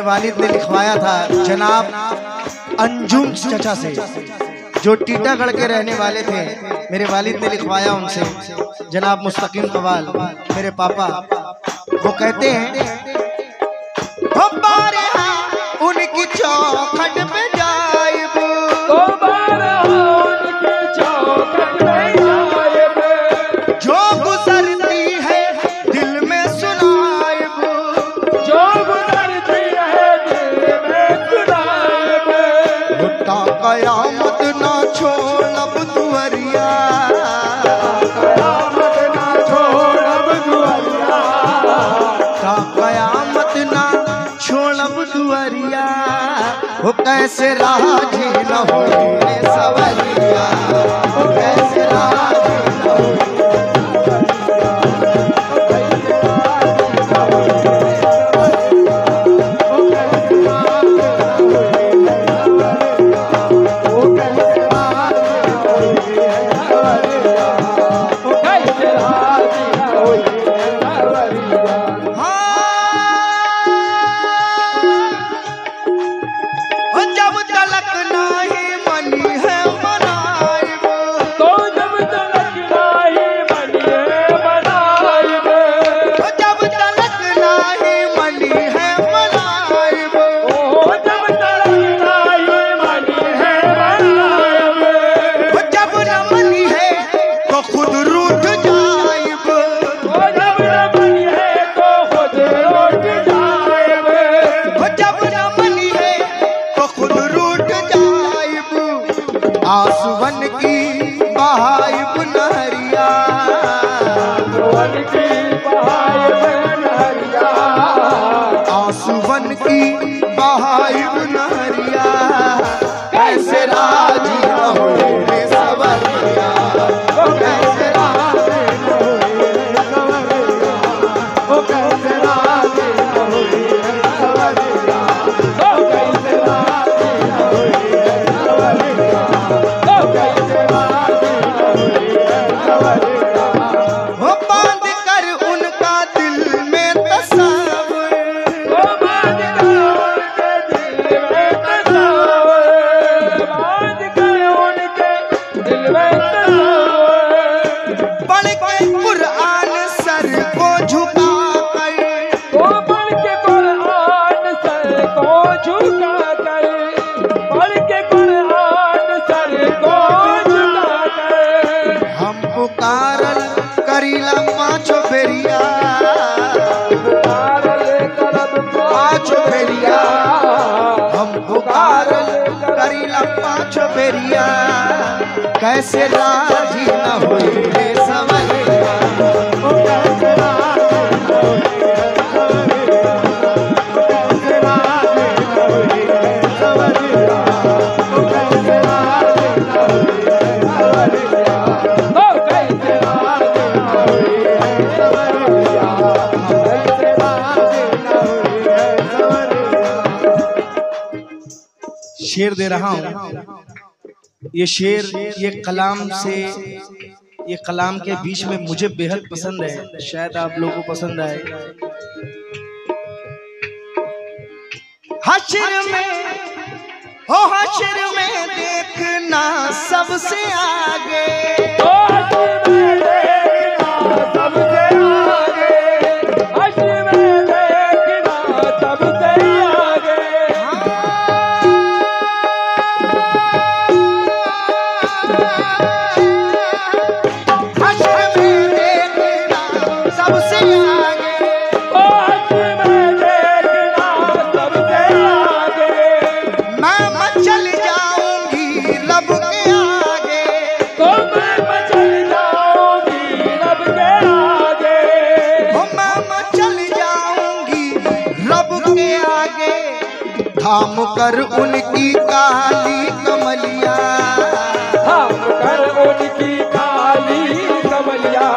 वालिद ने लिखवाया था जनाब अंजुम चचा से, जो टीटागढ़ के रहने वाले थे। मेरे वालिद ने लिखवाया उनसे, जनाब मुस्तकीम कवाल मेरे पापा। वो कहते हैं उनकी चौखट पे जाइब, जो गुजरती है दिल में सुनाइब, जो गुजरती है दिल में सुनाइब। ता कयामत ना छोड़ब दुआरिया, कयामत ना छोड़ब दुआरिया, ता कयामत ना छोड़ब दुआरिया। वो कैसे राजी न हो सवरिया, वो कैसे राजी न हो। आसुवन की बहाइब नहरिया, आसुवन की बहाइब नहरिया। कैसे राजी न हो सवरिया, कैसे राजी न हो सवरिया, कैसे राजी न हो सवरिया, कैसे राजी न हो सवरिया। वो बांध कर उनका दिल में तस्वीर, वो बांध कर उनके दिल में तस्वीर, बांध कर उनके दिल में तस्वीर। पढ़ के कुरान सर को झुका कर, वो पढ़ के कुरान सर को झुका कर, पढ़ के कुरान सर को झुका कर। हम पुकारल करीला पाँचों फेरिया, पाँचों फेरिया, हम पुकारल करीला पाँचों फेरिया। कैसे राजी न होए सवरिया, कैसे राजी न होए सवरिया, कैसे राजी न होए सवरिया, कैसे राजी न होए सवरिया, कैसे राजी न होए सवरिया, कैसे राजी न होए सवरिया। शेर दे रहा हूँ, ये शेर ये कलाम से, ये कलाम के बीच में मुझे बेहद पसंद है, शायद आप लोगों को पसंद आए। हश्र में हो, हश्र में देखना सबसे आगे, हश्र में देखना सबसे आगे, हश्र में देखना सबसे आगे। हश्र में देखना सबसे आगे, हश्र में देखना सबसे आगे। मैं मचल जाऊंगी रब के आगे, तो मैं मचल जाऊंगी रब के आगे, तो मैं मचल जाऊंगी रब के आगे। थाम कर उनकी काली कमलिया, थाम कर उनकी काली कमलिया,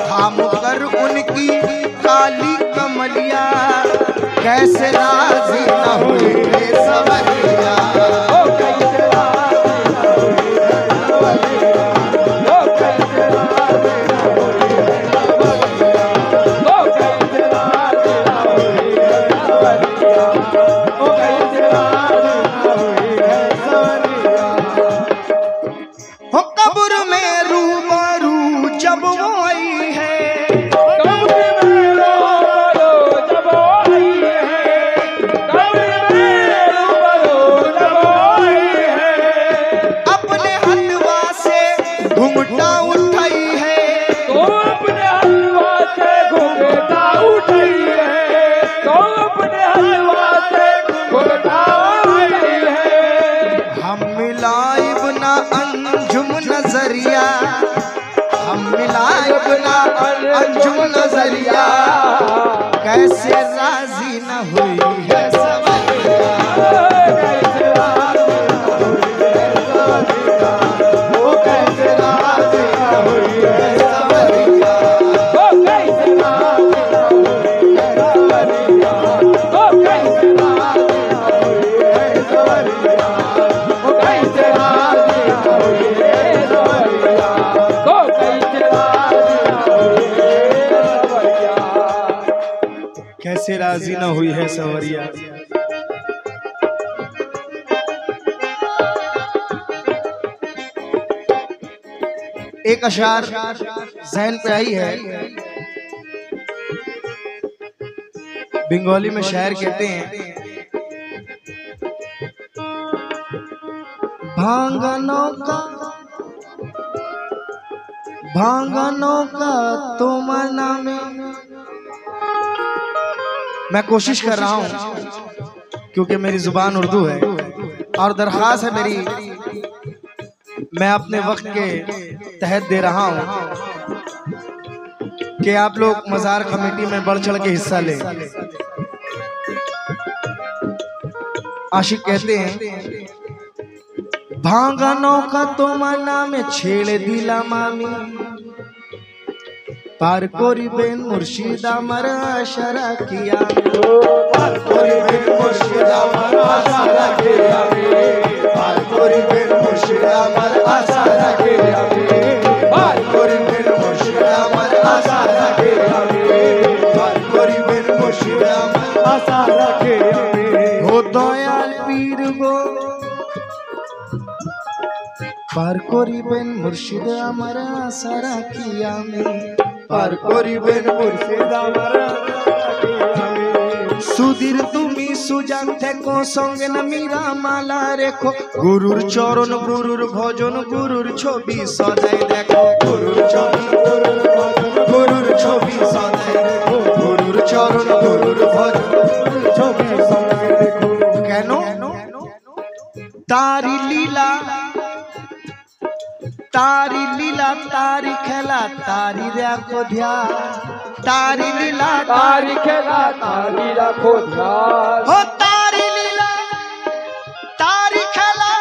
थाम कर उनकी काली कमलिया। कैसे राजी न हुए सवरिया, कैसे राजी न हुए सवरिया, कैसे राजी न हुए सवरिया, कैसे राजी न हुए सवरिया। हो कब्र में रूबरू जब वो आई है, कब्र में रूबरू जब वो आई है, कब्र में रूबरू जब वो आई है। अपने हलवा से घुंघटा उठाई है, तो अपने हलवा से घुंघटा उठाई है, तो अपने हलवा से घुंघटा उठाई है। हम मिलाइब ना अंजुम नजरिया, हम मिलाइब ना अंजुम नजरिया, कैसे राजी न हुई है सवरिया, कैसे राजी न हुई है सवरिया, वो कैसे राजी न हुई है सवरिया, वो कैसे राजी न हुई है सवरिया, वो कैसे राजी न हुई है सवरिया, वो कैसे राजी न हुई है सवरिया, वो कैसे राजी न हुई है सवरिया। कैसे राजी न हुई है सवरिया। एक अशार ज़हन पे आई है, बंगाली में शायर कहते हैं, भांगनों का तुम्हार नामे। मैं कोशिश कर रहा हूं क्योंकि मेरी जुबान उर्दू है और दरख्वास्त है मेरी, मैं अपने वक्त के तहत दे रहा हूं कि आप लोग मज़ार कमेटी में बढ़ चढ़ के हिस्सा लें। आशिक कहते हैं, भांगनों का तुम्हार नामे छेड़ दिला मामी, पार कोरी बेन मुर्शिदा मर आशरा किया, पार कोरी बेन मुर्शिदा मर आशरा किया, पार कोरी बेन मुर्शिदा मर आशरा किया, पार कोरी बेन मुर्शिदा मर आशरा किया, पार कोरी बेन मुर्शिदा मर आशरा किया। हो दयाल पीर गो पार कोरी बेन मुर्शिद আমার আশারা কি আমি, পার করিবেন মুর্শিদ আমার আশারা কি আমি। সুধীর তুমি সুজান থেকো সঙ্গে না মীরা মালা রেখো, গুরুর চরণ গুরুর ভজন গুরুর ছবি সদাই দেখো, গুরুর চরণ গুরুর ভজন গুরুর ছবি সদাই দেখো, গুরুর চরণ গুরুর ভজন গুরুর ছবি সদাই দেখো। কেন? তারি লীলা तारी लीला तारी खेला तारी रखो ध्यान, तारी लीला तारी खेला तारी रखो ध्यान, हो तारी लीला तारी खेला।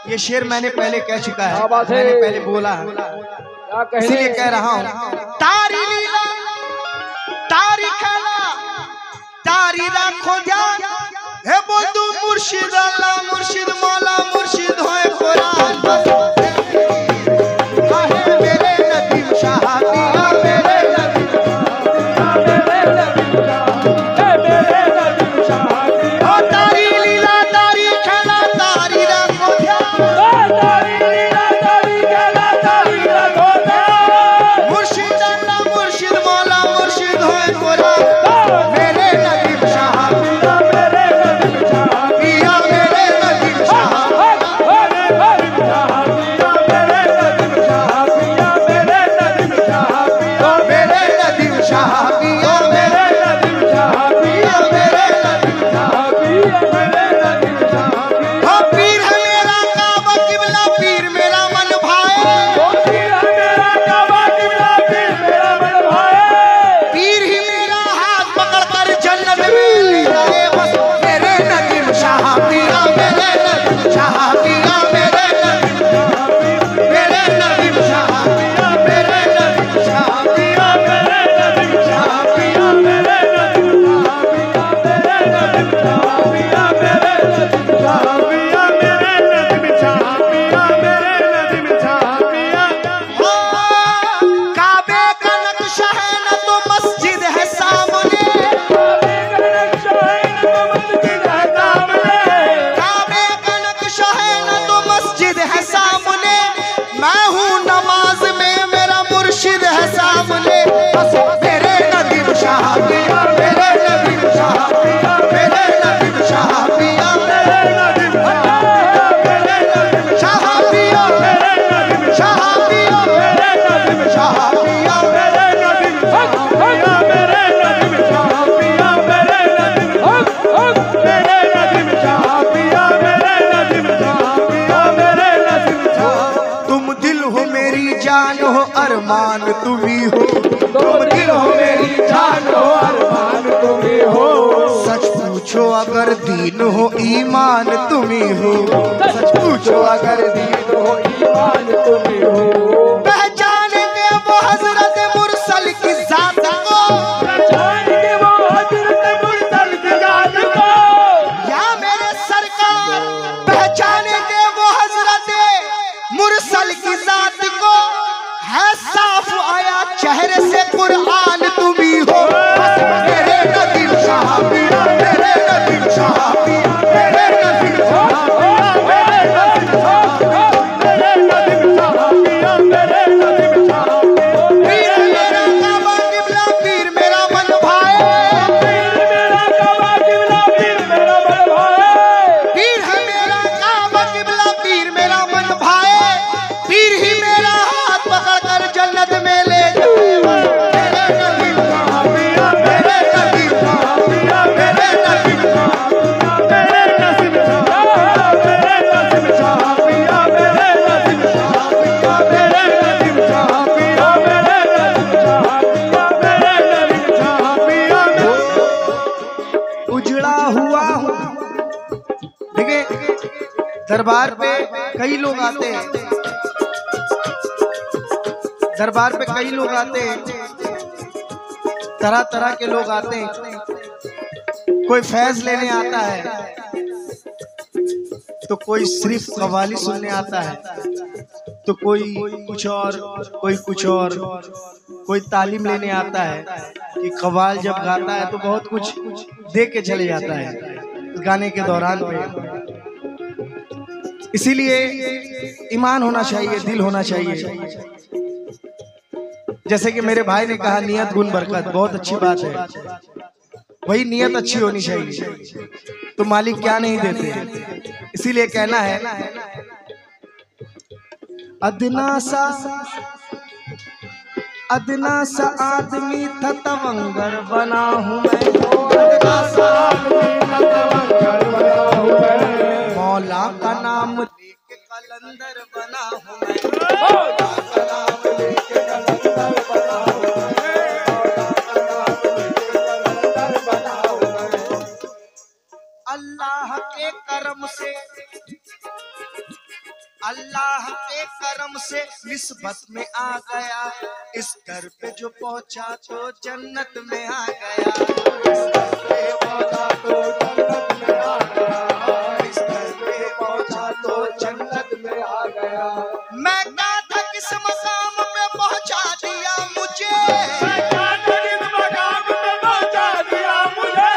ये शेर मैंने पहले कह चुका है, मैंने पहले बोला, इसलिए कह रहा हूँ। तारी लीला तारी खेला तारी रखो ध्यान, हे बंधु मुर्शिद अल्लाह मुर्शिद मौला मुर्शिद होए कुरान बस। जान हो अरमान तुम ही हो, तुम दिल हो मेरी जान हो अरमान तुम ही हो। सच पूछो अगर दीन हो ईमान तुम ही हो, सच पूछो अगर दीन हो ईमान तुम ही हो। पहचानेंगे वो हजरत मुरसल की जात को, पहचानेंगे वो हजरत मुरसल की जात को, या मेरे सरकार पहचानेंगे वो हजरत मुरसल की जात को। है साफ आया चेहरे से कुरान तुम ही हो, मेरे नदीम शाह पिया, मेरे नदीम शाह पिया, मेरे नदीम शाह पिया, मेरे नदीम शाह पिया, मेरे नदीम शाह पिया, मेरे नदीम शाह पिया। पीर मेरा काबा किबला पीर मेरा मन भाए, पीर मेरा काबा किबला पीर मेरा मन भाए। पीर है मेरा काबा किबला पीर मेरा मन भाए, पीर ही मेरा हाथ पकड़ कर जन्नत में ले जाए। मेरे नदीम शाह पिया, मेरे नदीम शाह पिया, मेरे नदीम शाह पिया, मेरे नसीब शाह, मेरे नसीब शाह पिया, मेरे नसीब शाह पिया, मेरे नसीब शाह पिया, मेरे नसीब शाह पिया, मेरे नसीब शाह पिया। उजड़ा हुआ हूँ। देखिए दरबार पे कई लोग आते हैं, दरबार पे कई लोग आते हैं, तरह तरह के लोग आते हैं। कोई फैज लेने आता है, तो कोई सिर्फ कव्वाली सुनने आता है, तो कोई कुछ और, कोई कुछ और, कोई तालीम लेने आता है कि कव्वाल जब गाता है तो बहुत कुछ दे के चले जाता है गाने के दौरान पे। इसीलिए ईमान होना चाहिए, दिल होना चाहिए। जैसे कि मेरे भाई ने कहा नियत गुण बरकत, बहुत अच्छी बात है। वही नियत अच्छी होनी चाहिए तो मालिक क्या नहीं देते। इसीलिए कहना है अदना सा आदमी था तवंगर बना हूँ मैं, अदना सा आदमी था तवंगर बना हूँ मैं। मौला का नाम लेके कलंदर बना हूँ मैं, मौला का नाम लेके कलंदर बना हूँ मैं, मौला का नाम लेके कलंदर बना हूँ मैं। अल्लाह के करम से, अल्लाह के करम से निस्बत में आ गया, इस दर पे जो पहुंचा तो जन्नत में आ गया, इस दर पे पहुंचा तो जन्नत में आ गया, इस दर पे पहुंचा तो जन्नत में आ गया। मैं कहा था किस मकाम पे पहुंचा दिया मुझे, मैं कहा था किस मकाम पे पहुंचा दिया मुझे,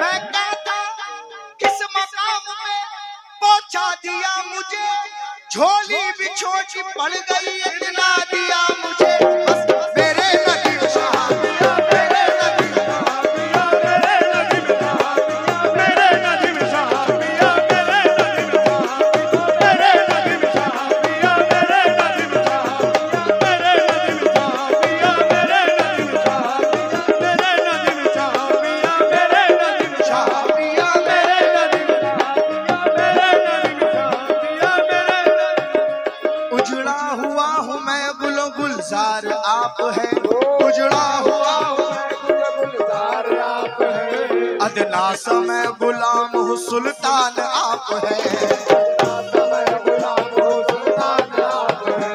मैं कहा था किस मकाम पे पहुंचा दिया मुझे, झोली भी छोटी पड़ गई इतना दिया मुझे। बस मेरे नदीम शाह पिया, मेरे नदीम शाह पिया, मेरे नदीम शाह पिया, मेरे नदीम शाह पिया, मेरे नदीम शाह पिया, मेरे नदीम शाह पिया, मेरे नदीम शाह पिया, मेरे नदीम शाह पिया, मेरे नदीम शाह पिया, मेरे नदीम शाह पिया, मेरे नदीम शाह पिया, मेरे नदीम शाह पिया, मेरे नदीम शाह पिया, मेरे। उजड़ा हुआ हूँ मैं गुलो गुलजार आप है, उजड़ा हुआ हूँ गुलजार आप है, अदना सा मैं गुलाम हूँ सुल्तान आप है, समय गुलाम हो सुल्तान आप है।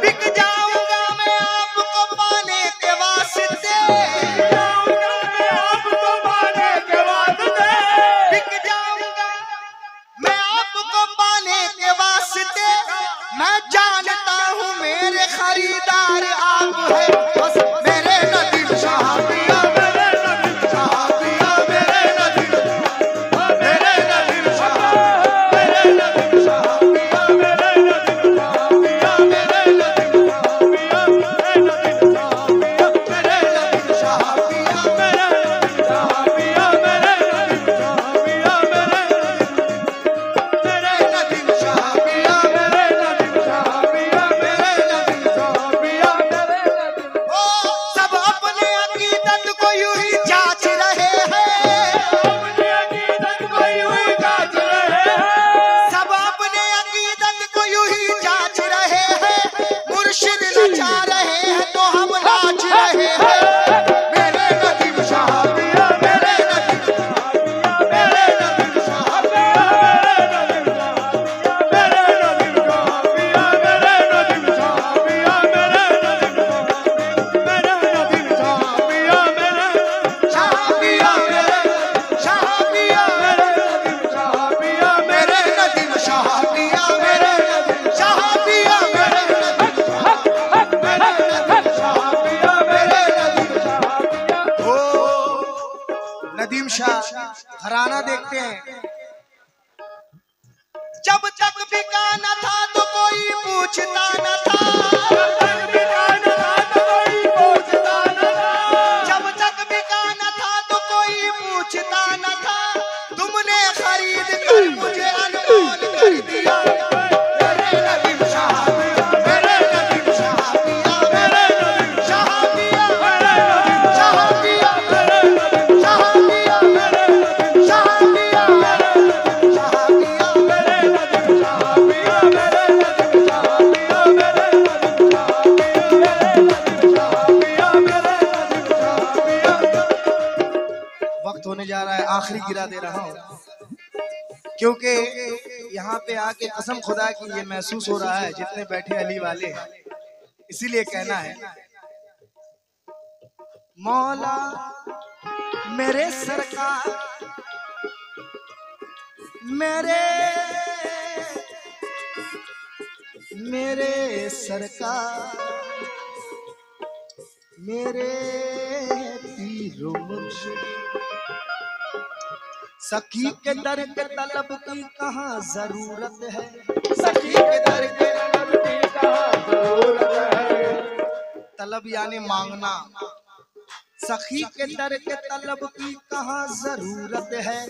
बिक जाऊंगा मैं आपको पाने के वास्ते, जाऊंगा मैं आपको पाने के वास्ते, बिक जाऊंगा मैं आपको पाने के वास्ते, मैं जानता हूँ मेरे खरीदार आप है। बस मेरे नदीम शाह पिया, मेरे नदीम शाह पिया, मेरे नदीम, मेरे नदीम शाह, मेरे नदीम शाह पिया, मेरे नदीम शाह पिया, मेरे नदीम शाह पिया, मेरे नदीम शाह पिया, मेरे नदीम शाह पिया, मेरे नदीम शाह पिया, मेरे नदीम शाह पिया, मेरे नदीम शाह पिया, मेरे नदीम शाह पिया, मेरे नदीम शाह पिया, मेरे नदीम। ओ देखते हैं। जब तक बिका न था तो कोई पूछता न था, जब तक बिका न था तो कोई पूछता न था, जब तक बिका न था तो कोई पूछता न था। तुमने खरीद कर मुझे अनमोल कर दिया। मेरे नदीम शाह पिया, मेरे नदीम शाह पिया, मेरे नदीम शाह पिया, मेरे नदीम शाह पिया, मेरे नदीम शाह पिया, मेरे नदीम शाह पिया, मेरे नदीम शाह पिया, मेरे नदीम शाह पिया, मेरे नदीम शाह पिया, मेरे नदीम शाह पिया, मेरे नदीम शाह पिया। वक्त होने जा रहा है, आखिरी गिरा दे रहा हूँ, क्योंकि यहाँ पे आके कसम खुदा की ये महसूस हो रहा है जितने बैठे अली वाले हैं, इसीलिए कहना है। मौला मेरे सरकार, मेरे सरकार, मेरे पीरो मुर्शिद, सखी के दर के तलब की कहाँ जरूरत है, सखी के दर के तलब की कहाँ जरूरत है। तलब यानी मांगना, सखी के दर के तलब की कहाँ जरूरत है।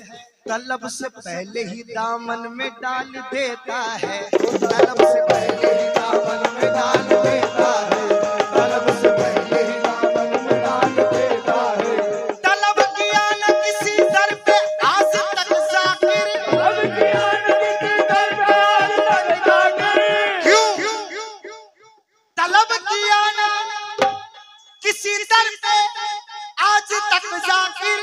तलब से पहले ही दामन में डाल देता है, तलब से पहले ही दामन में डाल देता है, तलब से पहले ही दामन में डाल देता है। तलब किया न किसी दर पे आज तक जाकिर, तलब किया न किसी दर पे आज तक जाकिर, क्यों? तलब किया न किसी दर पे आज तक जाकिर,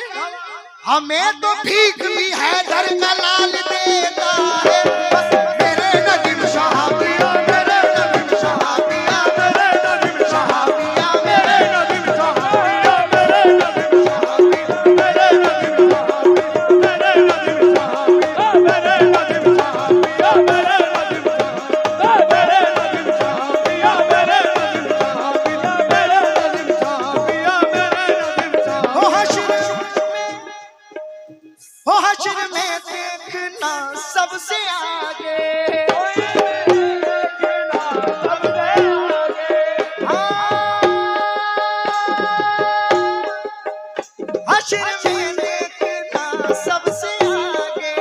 हमें तो भीख भी है दर का लाल देता है। बस मेरे नदीम शाह पिया, मेरे नदीम शाह पिया, मेरे नदीम शाह पिया, मेरे नदीम शाह पिया, मेरे नदीम शाह पिया, मेरे नदीम शाह पिया, मेरे नदीम शाह पिया, मेरे नदीम शाह पिया, मेरे नदीम शाह पिया, मेरे नदीम शाह पिया, मेरे नदीम शाह पिया, मेरे नदीम शाह पिया, मेरे नदीम शाह। हो हश्र में देखना सबसे आगे, देखना सबसे आगे, हश्र में देखना सबसे आगे,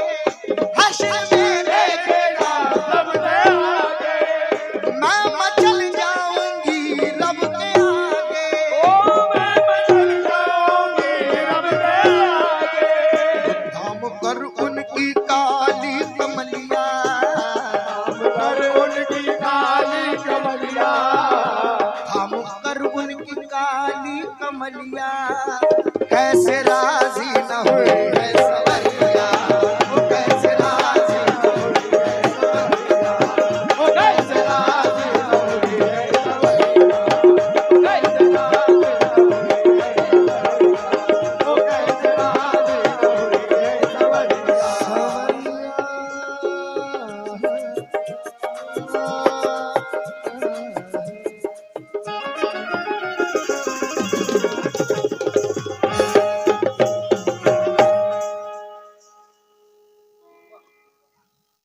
हश्र में देखना सबसे आगे, मैं मचल जाऊंगी रब के आगे। ओ मैं मचल जाऊंगी रब के आगे, थाम कर उनकी काली कमलिया, कर उनकी काली कमलिया, थाम कर उनकी काली कमलिया, कैसे राजी न हुए है सवरिया।